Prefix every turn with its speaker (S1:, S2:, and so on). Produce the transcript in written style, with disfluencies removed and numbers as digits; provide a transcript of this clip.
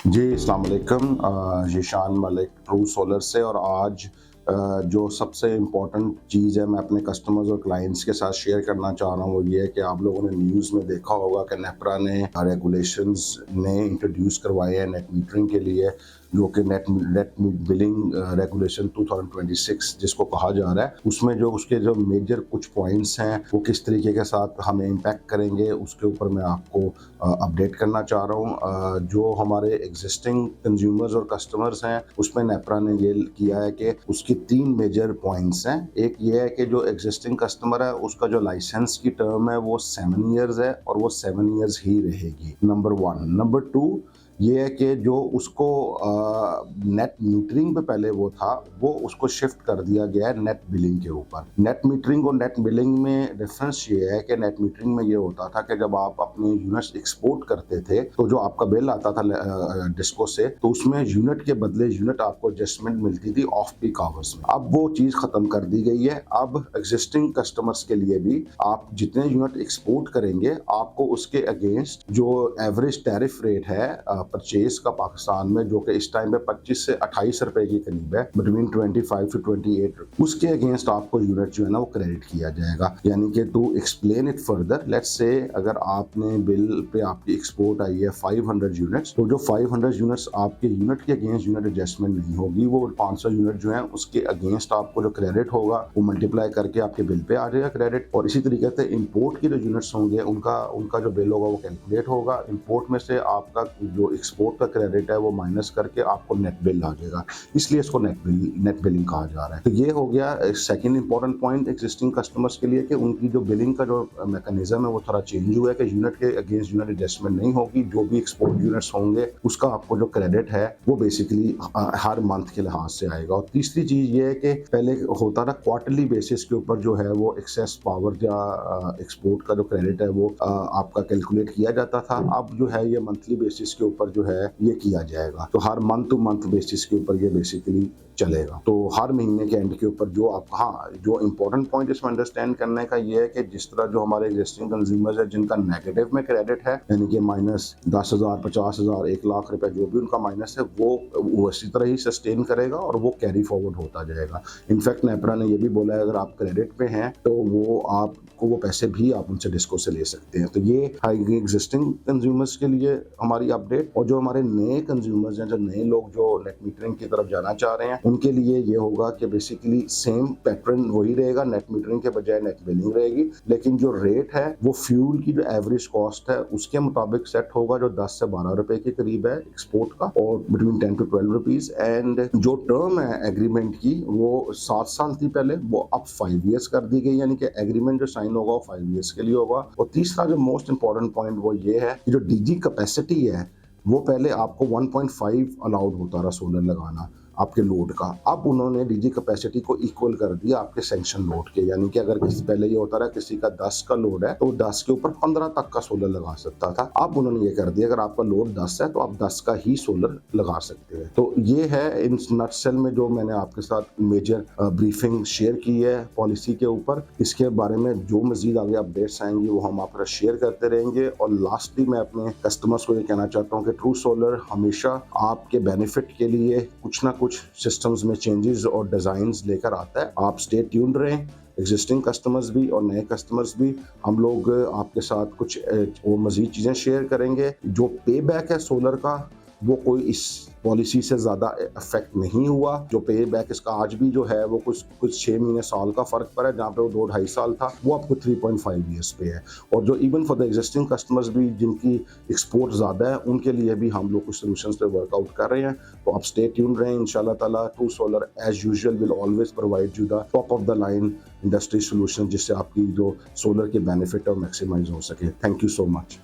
S1: जी, अस्सलाम वालेकुम। Zeeshan Malik true solar से। और आज जो सबसे इम्पोर्टेंट चीज़ है मैं अपने कस्टमर्स और क्लाइंट्स के साथ शेयर करना चाह रहा हूँ वो ये है कि आप लोगों ने न्यूज़ में देखा होगा कि नेपरा ने रेगुलेशंस ने इंट्रोड्यूस करवाए हैं नेट मीटरिंग के लिए, जो कि नेट नेट बिलिंग रेगुलेशन 2026 जिसको कहा जा रहा है। उसमें जो उसके जो मेजर कुछ पॉइंट्स हैं वो किस तरीके के साथ हमें इम्पैक्ट करेंगे उसके ऊपर मैं आपको अपडेट करना चाह रहा हूँ। जो हमारे एग्जिस्टिंग कंज्यूमर्स और कस्टमर्स हैं उसमें नेपरा ने ये किया है कि उसकी 3 मेजर पॉइंट्स हैं। एक ये है कि जो एग्जिस्टिंग कस्टमर है उसका जो लाइसेंस की टर्म है वो 7 इयर्स है और वो 7 इयर्स ही रहेगी, नंबर 1। नंबर 2 ये है कि जो उसको नेट मीटरिंग पे पहले वो था वो उसको शिफ्ट कर दिया गया है नेट बिलिंग के ऊपर। नेट मीटरिंग और नेट बिलिंग में डिफरेंस ये है कि नेट मीटरिंग में ये होता था कि जब आप अपने यूनिट्स एक्सपोर्ट करते थे तो जो आपका बिल आता था डिस्को से, तो उसमें यूनिट के बदले यूनिट आपको एडजस्टमेंट मिलती थी ऑफ पीक आवर्स में। अब वो चीज़ खत्म कर दी गई है। अब एग्जिस्टिंग कस्टमर्स के लिए भी आप जितने यूनिट एक्सपोर्ट करेंगे आपको उसके अगेंस्ट जो एवरेज टैरिफ रेट है परचेज का पाकिस्तान में, जो कि इस टाइम पे 25 से 28 रुपए के करीब है, बिटवीन 25 टू 28, उसके अगेंस्ट आपको यूनिट जो है ना वो क्रेडिट किया जाएगा। यानी कि to explain it further, let's say अगर आपने बिल पे आपकी एक्सपोर्ट आई है 500 यूनिट्स, तो जो 500 यूनिट्स आपके यूनिट के अगेंस्ट यूनिट एडजस्टमेंट नहीं होगी, वो 500 यूनिट जो है उसके अगेंस्ट आपको जो क्रेडिट होगा वो मल्टीप्लाई करके आपके बिल पे आ जाएगा क्रेडिट। और इसी तरीके से इंपोर्ट के जो यूनिट्स होंगे उनका जो बिल होगा वो कैलकुलेट होगा। इंपोर्ट में से आपका जो एक्सपोर्ट का क्रेडिट है वो माइनस करके आपको नेट बिल आ जाएगा, इसलिए इसको नेट बिलिंग कहा जा रहा है। तो ये हो गया second important point existing customers के लिए कि उनकी जो बिलिंग का जो मैकेनिज्म है वो थोड़ा चेंज हुआ है कि यूनिट के अगेंस्ट यूनिट एडजस्टमेंट नहीं होगी। जो भी एक्सपोर्ट यूनिट्स होंगे उसका आपको जो क्रेडिट है वो बेसिकली हर मंथ के लिहाज से आएगा। और तीसरी चीज ये है कि पहले होता था क्वार्टरली बेसिस के ऊपर जो है वो एक्सेस पावर या एक्सपोर्ट का जो क्रेडिट है वो आपका कैलकुलेट किया जाता था। अब जो है ये मंथली बेसिस के ऊपर जो है ये किया जाएगा। तो हर मंथ टू मंथ बेसिस के ऊपर ये बेसिकली चलेगा। तो हर महीने के एंड के ऊपर जो आप जो इम्पोर्टेंट पॉइंट इसमें अंडरस्टैंड करने का ये है कि जिस तरह जो हमारे एग्जिस्टिंग कंज्यूमर्स है जिनका नेगेटिव में क्रेडिट है, यानी कि माइनस 10,000, 50,000, 1 लाख रुपए जो भी उनका माइनस है वो इसी तरह ही सस्टेन करेगा और वो कैरी फॉरवर्ड होता जाएगा। इनफैक्ट नेपरा ने ये भी बोला है अगर आप क्रेडिट पे हैं तो वो आपको वो पैसे भी आप उनसे डिस्को से ले सकते हैं। तो ये एग्जिस्टिंग कंज्यूमर्स के लिए हमारी अपडेट। और जो हमारे नए कंज्यूमर्स हैं, जो नए लोग जो नेट मीटरिंग की तरफ जाना चाह रहे हैं, उनके लिए ये होगा कि बेसिकली सेम पैटर्न वही रहेगा, नेट मीटरिंग के बजाय नेट बिलिंग रहेगी, लेकिन जो रेट है वो फ्यूल की जो एवरेज कॉस्ट है उसके मुताबिक सेट होगा, जो 10 से 12 रुपए के करीब है एक्सपोर्ट का, और बिटवीन 10 टू 12 रुपीज। एंड जो टर्म है एग्रीमेंट की वो 7 साल थी पहले, वो अब 5 ईयर्स कर दी गई, यानी कि एग्रीमेंट जो साइन होगा वो 5 ईयर्स के लिए होगा। और तीसरा जो मोस्ट इंपॉर्टेंट पॉइंट वो ये है कि जो डीजी कैपेसिटी है वो पहले आपको 1.5 अलाउड होता रहा सोलर लगाना आपके लोड का। अब उन्होंने डीजी कैपेसिटी को इक्वल कर दिया आपके सैंक्शन लोड के, यानी कि अगर किसी पहले ये होता रहा किसी का 10 का लोड है तो 10 के ऊपर 15 तक का सोलर लगा सकता था। अब उन्होंने ये कर दिया अगर आपका लोड 10 है तो आप 10 का ही सोलर लगा सकते हैं। तो ये है इन नटसेल में जो मैंने आपके साथ मेजर ब्रीफिंग शेयर की है पॉलिसी के ऊपर। इसके बारे में जो मजीद आगे अपडेट्स आएंगी वो हम आपका शेयर करते रहेंगे। और लास्टली मैं अपने कस्टमर्स को ये कहना चाहता हूँ कि ट्रू सोलर हमेशा आपके बेनिफिट के लिए कुछ ना कुछ सिस्टम्स में चेंजेस और डिजाइन्स लेकर आता है। आप स्टे ट्यून्ड रहें, एग्जिस्टिंग कस्टमर्स भी और नए कस्टमर्स भी। हम लोग आपके साथ कुछ और मजीद चीज़ें शेयर करेंगे। जो पे बैक है सोलर का वो कोई इस पॉलिसी से ज़्यादा अफेक्ट नहीं हुआ। जो पे बैक इसका आज भी जो है वो कुछ 6 महीने साल का फ़र्क पड़ा है, जहाँ पे वो 2-2.5 साल था वो आपको 3.5 ईयर्स पे है। और जो even for the existing customers भी जिनकी एक्सपोर्ट ज़्यादा है उनके लिए भी हम लोग कुछ सोल्यूशंस पे वर्कआउट कर रहे हैं। तो आप स्टे ट्यून्ड रहें। इंशाल्लाह ताला True Solar as usual will always provide you the top of the line industry solution, जिससे आपकी जो सोलर के बेनिफिट है वो मैक्सिमाइज हो सके। Thank you so much.